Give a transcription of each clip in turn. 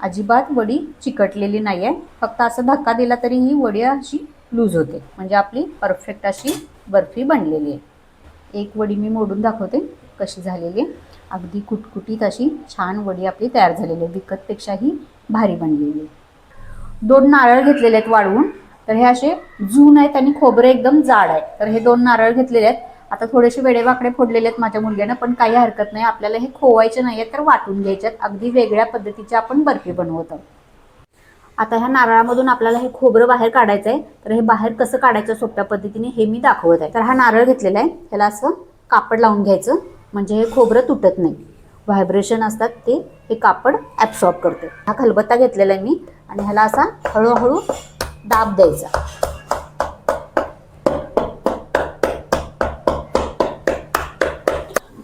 अजिबात वडी चिकटलेली नाही आहे. फक्त असं धक्का दिला तरी ही वडी अशी लूज होते. म्हणजे आपली परफेक्ट अशी बर्फी बनलेली आहे. एक वडी मी मोडून दाखवते कशी झालेली आहे. अगदी कुटकुटीत अशी छान वडी आपली तयार झालेली आहे. विकतपेक्षाही भारी बनलेली आहे. 2 नारळ घेतलेले आहेत वाळवून. तर हे असे जून आहेत आणि खोबरं एकदम जाड आहे. तर हे 2 नारळ घेतलेले आहेत. आता थोडेसे वेडेवाकडे फोडलेले आहेत माझ्या मुलग्यानं, पण काही हरकत नाही. आपल्याला हे खोवायचे नाही आहेत, तर वाटून घ्यायचे आहेत. अगदी वेगळ्या पद्धतीची आपण बर्फी बनवत आहोत. आता ह्या नारळामधून आपल्याला हे खोबरं बाहेर काढायचं आहे. तर हे बाहेर कसं काढायचं सोप्या पद्धतीने हे मी दाखवत आहे. तर हा नारळ घेतलेला आहे. त्याला असं कापड लावून घ्यायचं, म्हणजे हे खोबरं तुटत नाही. व्हायब्रेशन असतात ते हे कापड ॲब्सॉर्ब करते. हा खलबत्ता घेतलेला आहे मी आणि ह्याला असा हळूहळू दाब द्यायचा.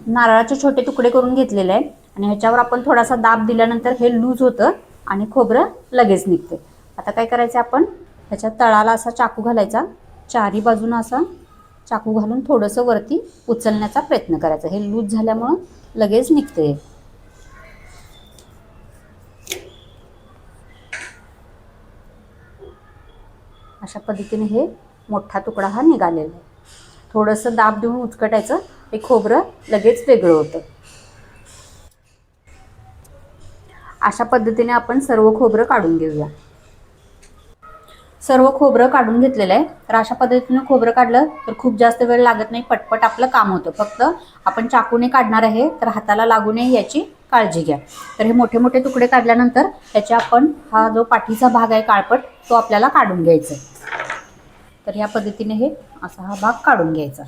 नारळाचे छोटे तुकडे करून घेतलेले आहे आणि ह्याच्यावर आपण थोडासा दाब दिल्यानंतर हे लूज होतं आणि खोबरं लगेच निघते. आता काय करायचं, आपण ह्याच्या तळाला असा चाकू घालायचा. चारी बाजूनं असा चाकू घालून थोडंसं वरती उचलण्याचा प्रयत्न करायचा. हे लूज झाल्यामुळं लगेच निघते. अशा पद्धतीने हे मोठा तुकडा हा निघालेला आहे. थोडंसं दाब देऊन उचकटायचं, हे खोबरं लगेच वेगळं होतं. अशा पद्धतीने आपण सर्व खोबरं काढून घेऊया. सर्व खोबरं काढून घेतलेलं आहे. तर अशा पद्धतीने खोबरं काढलं तर खूप जास्त वेळ लागत नाही, पटपट आपलं काम होतं. फक्त आपण चाकूने काढणार आहे तर हाताला लागू नये याची काळजी घ्या. तर हे मोठे मोठे तुकडे काढल्यानंतर त्याचे आपण हा जो पाठीचा भाग आहे काळपट तो आपल्याला काढून घ्यायचा आहे. तर या पद्धतीने हे असा हा भाग काढून घ्यायचा.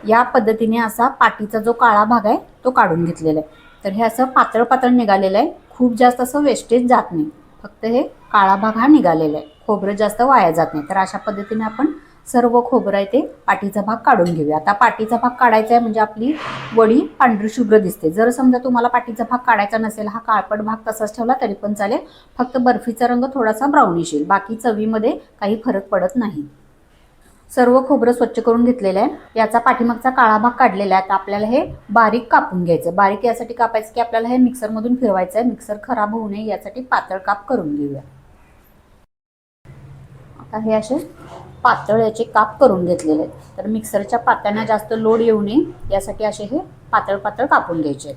या पद्धतीने असा पाठीचा जो काळा भाग आहे तो काढून घेतलेला आहे. तर हे असं पातळ पातळ निघालेलं आहे. खूप जास्त असं वेस्टेज जात नाही, फक्त हे काळा भाग हा निघालेला आहे. खोबरं जास्त वाया जात नाही. तर अशा पद्धतीने आपण सर्व खोबरं आहे ते पाठीचा भाग काढून घेऊया. आता पाठीचा भाग काढायचा आहे म्हणजे आपली वडी पांढरी शुभ्र दिसते. जर समजा तुम्हाला पाठीचा भाग काढायचा नसेल, हा काळपट भाग तसाच ठेवला तरी पण चालेल. फक्त बर्फीचा रंग थोडासा ब्राउनिश येईल, बाकी चवीमध्ये काही फरक पडत नाही. सर्व खोबरं स्वच्छ करून घेतलेलं आहे. याचा पाठीमागचा काळा भाग काढलेला आहे. आता आपल्याला हे बारीक कापून घ्यायचं. बारीक यासाठी कापायचं की आपल्याला हे मिक्सरमधून फिरवायचं आहे. मिक्सर खराब होऊ नये यासाठी पातळ काप करून घेऊया. आता हे असे पातळ याचे काप करून घेतलेले आहेत. तर मिक्सरच्या पात्यांना जास्त लोड येऊ नये यासाठी असे हे पातळ पातळ कापून घ्यायचे.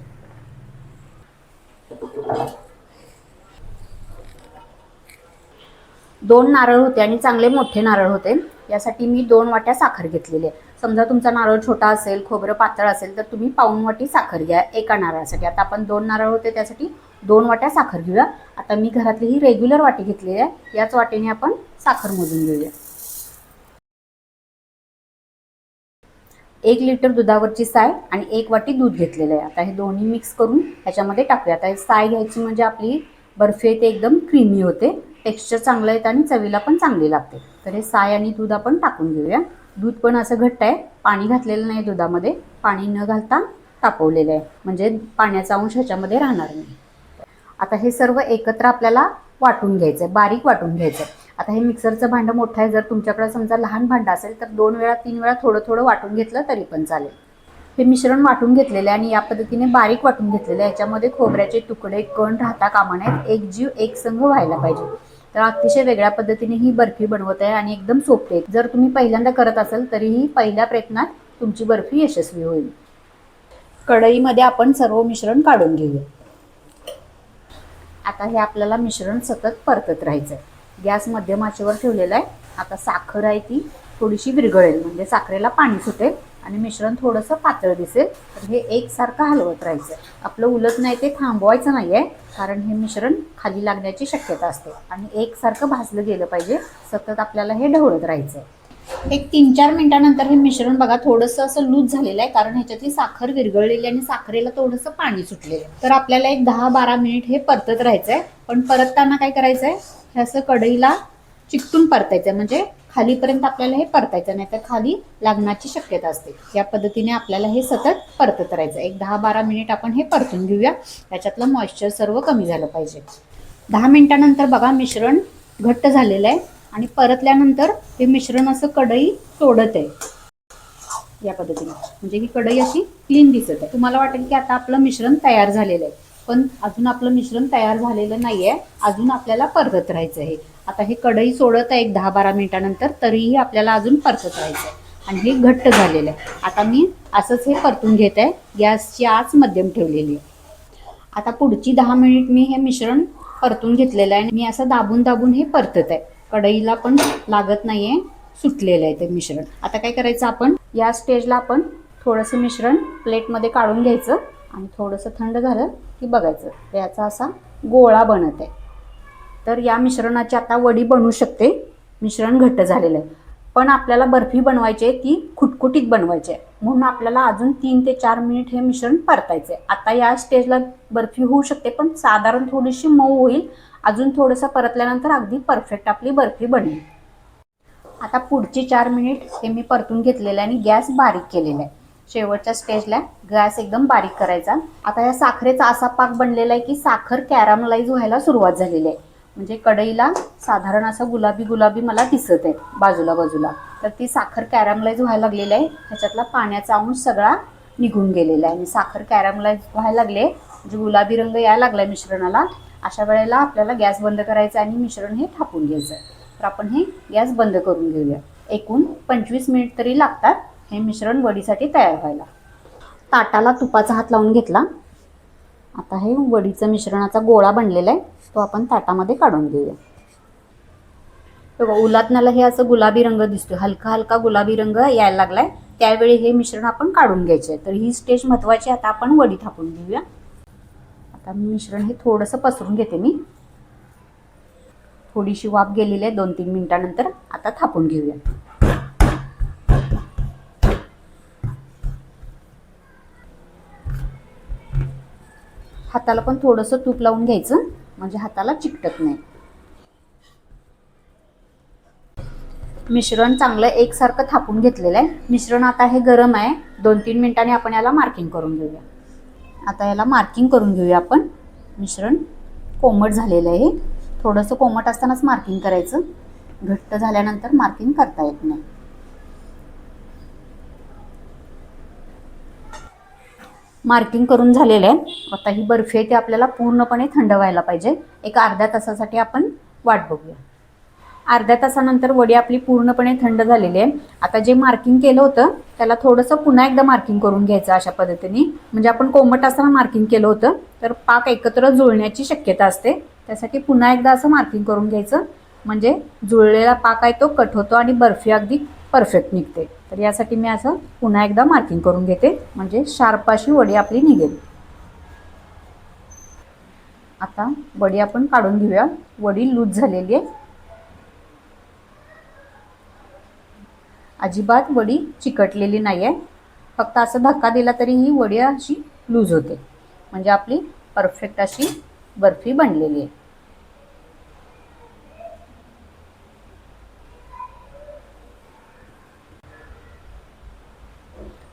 2 नारळ होते आणि चांगले मोठे नारळ होते. यासाठी मी 2 वाट्या साखर घेतलेली आहे. समजा तुमचा नारळ छोटा असेल, खोबरं पातळ असेल तर तुम्ही पाऊण वाटी साखर घ्या एका नारळासाठी. आता आपण 2 नारळ होते त्यासाठी 2 वाट्या साखर घेऊया. आता मी घरातली ही रेग्युलर वाटी घेतलेली आहे, याच वाटीने आपण साखर मोजून घेऊया. 1 लिटर दुधावरची साय आणि 1 वाटी दूध घेतलेलं आहे. आता हे दोन्ही मिक्स करून ह्याच्यामध्ये टाकूया. आता हे साय घ्यायची म्हणजे आपली बर्फी आहे ते एकदम क्रीमी होते, टेक्स्चर चांगलं येतं आणि चवीला पण चांगली लागते. तर हे साय आणि दूध आपण टाकून घेऊया. दूध पण असं घट्ट आहे, पाणी घातलेलं नाही दुधामध्ये, पाणी न घालता तापवलेलं आहे, म्हणजे पाण्याचा अंश ह्याच्यामध्ये राहणार नाही. आता हे सर्व एकत्र आपल्याला वाटून घ्यायचं आहे, बारीक वाटून घ्यायचं आहे. आता हे मिक्सरचं भांडं मोठं आहे, जर तुमच्याकडे समजा लहान भांडं असेल तर 2 वेळा 3 वेळा थोडं थोडं वाटून घेतलं तरी पण चालेल. हे मिश्रण वाटून घेतलेलं आहे आणि या पद्धतीने बारीक वाटून घेतलेलं आहे. याच्यामध्ये खोबऱ्याचे तुकडे कण राहता कामा नयेत, एकजीव एकसंघ व्हायला पाहिजे. तर अतिशय वेगळ्या पद्धतीने ही बर्फी बनवत आहे आणि एकदम सोपी आहे. जर तुम्ही पहिल्यांदा करत असाल तरीही पहिल्या प्रयत्नात तुमची बर्फी यशस्वी होईल. कढईमध्ये आपण सर्व मिश्रण काढून घेऊया. आता हे आपल्याला मिश्रण सतत परतत राहायचं आहे. गॅस मध्यम आचेवर ठेवलेला आहे. आता साखर आहे ती थोडीशी विरघळेल, म्हणजे साखरेला पाणी सुटेल आणि मिश्रण थोडंसं पातळ दिसेल. तर हे एकसारखं हलवत राहायचं. आपलं उलट नाही ते थांबवायचं नाही आहे, कारण हे मिश्रण खाली लागण्याची शक्यता असते आणि एकसारखं भाजलं गेलं पाहिजे. सतत आपल्याला हे ढवळत राहायचं. एक 3-4 मिनिटानंतर हे मिश्रण बघा थोडंसं असं लूज झालेलं आहे, कारण ह्याच्यातली साखर विरघळलेली आणि साखरेला थोडंसं पाणी सुटलेलं आहे. तर आपल्याला एक 10-12 मिनिट हे परतत राहायचं आहे. पण परतताना काय करायचं आहे, हे असं कढईला चिकटून परतायचं, म्हणजे खालीपर्यंत आपल्याला हे परतायचं, नाही तर खाली लागण्याची शक्यता असते. या पद्धतीने आपल्याला हे सतत परतत राहायचं. एक 10-12 मिनिट आपण हे परतून घेऊया. त्याच्यातलं मॉइश्चर सर्व कमी झालं पाहिजे. 10 मिनिटानंतर बघा मिश्रण घट्ट झालेलं आहे आणि परतल्यानंतर हे मिश्रण असं कढई सोडत आहे. या पद्धतीने, म्हणजे ही कढई अशी क्लीन दिसत आहे. तुम्हाला वाटेल की आता आपलं मिश्रण तयार झालेलं आहे, पण अजून आपलं मिश्रण तयार झालेलं नाहीये, अजून आपल्याला परतत राहायचं आहे. आता हे कढई सोडत आहे एक 10-12 मिनिटानंतर, तरीही आपल्याला अजून परतत राहायचं आहे आणि हे घट्ट झालेलं आहे. आता मी असंच हे परतून घेत आहे. गॅसची आच मध्यम ठेवलेली आहे. आता पुढची 10 मिनिट मी हे मिश्रण परतून घेतलेलं आहे. मी असं दाबून दाबून हे परतत आहे. कढईला पण लागत नाहीये, सुटलेलं आहे ते मिश्रण. आता काय करायचं, आपण या स्टेजला आपण थोडंसं मिश्रण प्लेटमध्ये काढून घ्यायचं आणि थोडंसं थंड झालं की बघायचं याचा असा गोळा बनत आहे. तर या मिश्रणाची आता वडी बनवू शकते. मिश्रण घट्ट झालेलं आहे, पण आपल्याला बर्फी बनवायची आहे, ती खुटखुटीत बनवायची आहे, म्हणून आपल्याला अजून 3 ते 4 मिनिट हे मिश्रण परतायचं आहे. आता या स्टेजला बर्फी होऊ शकते, पण साधारण थोडीशी मऊ होईल. अजून थोडंसं परतल्यानंतर अगदी परफेक्ट आपली बर्फी बनेल. आता पुढची 4 मिनिट हे मी परतून घेतलेलं आहे आणि गॅस बारीक केलेला आहे. शेवटच्या स्टेजला गॅस एकदम बारीक करायचा. आता या साखरेचा असा पाक बनलेला आहे की साखर कॅरामलाइज व्हायला सुरुवात झालेली आहे. म्हणजे कढईला साधारण असं गुलाबी गुलाबी मला दिसत आहे बाजूला बाजूला. तर ती साखर कॅरामलाइज व्हायला लागलेली आहे. ह्याच्यातला पाण्याचा अंश सगळा निघून गेलेला आहे आणि साखर कॅरामलाइज व्हायला लागले, म्हणजे गुलाबी रंग यायला लागलाय मिश्रणाला. अशा वेळेला आपल्याला गॅस बंद करायचा आणि मिश्रण हे थापून घ्यायचं. तर आपण हे गॅस बंद करून घेऊया. एकूण 25 मिनिट तरी लागतात हे मिश्रण वडीसाठी तयार व्हायला. ताटाला तुपाचा हात लावून घेतला. आता हे वडीचं मिश्रणाचा गोळा बनलेला आहे, तो आपण ताटामध्ये काढून घेऊया. बघा, उलटण्याला हे असं गुलाबी रंग दिसतोय, हलका हलका गुलाबी रंग यायला लागलाय. त्यावेळी हे मिश्रण आपण काढून घ्यायचे आहे. तर ही स्टेज महत्त्वाची. आता आपण वडी थापून घेऊया. आता मिश्रण हे थोडंसं पसरून घेते मी. थोडीशी वाफ गेलेली आहे 2-3 मिनिटानंतर. आता थापून घेऊया. हाताला पण थोडंसं तूप लावून घ्यायचं, म्हणजे हाताला चिकटत नाही. मिश्रण चांगलं एकसारखं थापून घेतलेलं आहे. मिश्रण आता हे गरम आहे. 2-3 मिनिटांनी आपण याला मार्किंग करून घेऊया. आता याला मार्किंग करून घेऊया आपण. मिश्रण कोमट झालेलं आहे. थोडंसं कोमट असतानाच मार्किंग करायचं, घट्ट झाल्यानंतर मार्किंग करता येत नाही. मार्किंग करून झालेलं आहे. आता ही बर्फी आहे ती आपल्याला पूर्णपणे थंड व्हायला पाहिजे. एक अर्ध्या तासासाठी आपण वाट बघूया. अर्ध्या तासानंतर वडी आपली पूर्णपणे थंड झालेली आहे. आता जे मार्किंग केलं होतं त्याला थोडंसं पुन्हा एकदा मार्किंग करून घ्यायचं अशा पद्धतीने. म्हणजे आपण कोमट असताना मार्किंग केलं होतं तर पाक एकत्र जुळण्याची शक्यता असते. त्यासाठी पुन्हा एकदा असं मार्किंग करून घ्यायचं, म्हणजे जुळलेला पाक आहे तो कट होतो आणि बर्फी अगदी परफेक्ट निघते. तर यासाठी मी असं पुन्हा एकदा मार्किंग करून घेते, म्हणजे शार्प अशी वडी आपली निघेल. आता वडी आपण काढून घेऊया. वडी लूज झालेली आहे. अजिबात वडी चिकटलेली नाही आहे. फक्त असं धक्का दिला तरी ही वडी अशी लूज होते, म्हणजे आपली परफेक्ट अशी बर्फी बनलेली आहे.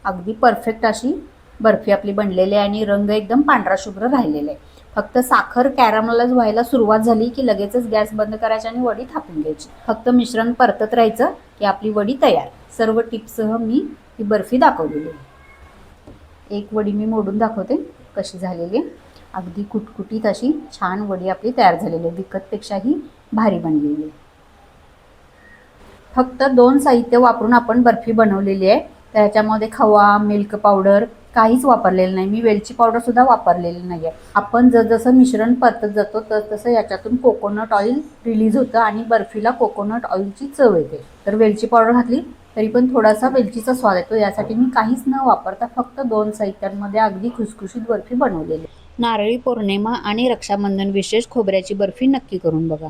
अगदी परफेक्ट अशी बर्फी आपली बनलेली आहे आणि रंग एकदम पांढरा शुभ्र राहिलेला आहे. फक्त साखर कॅरामलाइज व्हायला सुरुवात झाली की लगेचच गॅस बंद करायचा आणि वडी थापून घ्यायची. फक्त मिश्रण परतत राहायचं की आपली वडी तयार. सर्व टिप्ससह मी ही बर्फी दाखवलेली आहे. एक वडी मी मोडून दाखवते कशी झालेली आहे. अगदी कुटकुटीत अशी छान वडी आपली तयार झालेली आहे. विकतपेक्षाही भारी बनलेली आहे. फक्त 2 साहित्य वापरून आपण बर्फी बनवलेली आहे. त्याच्यामध्ये खवा, मिल्क पावडर काहीच वापरलेलं नाही. मी वेलची पावडर सुद्धा वापरलेली नाही आहे. आपण जसं मिश्रण परतत जातो तसं याच्यातून कोकोनट ऑइल रिलीज होतं आणि बर्फीला कोकोनट ऑइलची चव येते. तर वेलची पावडर घातली तरी पण थोडासा वेलचीचा स्वाद येतो. यासाठी मी काहीच न वापरता फक्त 2 साहित्यांमध्ये अगदी खुसखुशीत बर्फी बनवलेली आहे. नारळी पौर्णिमा आणि रक्षाबंधन विशेष खोबऱ्याची बर्फी नक्की करून बघा.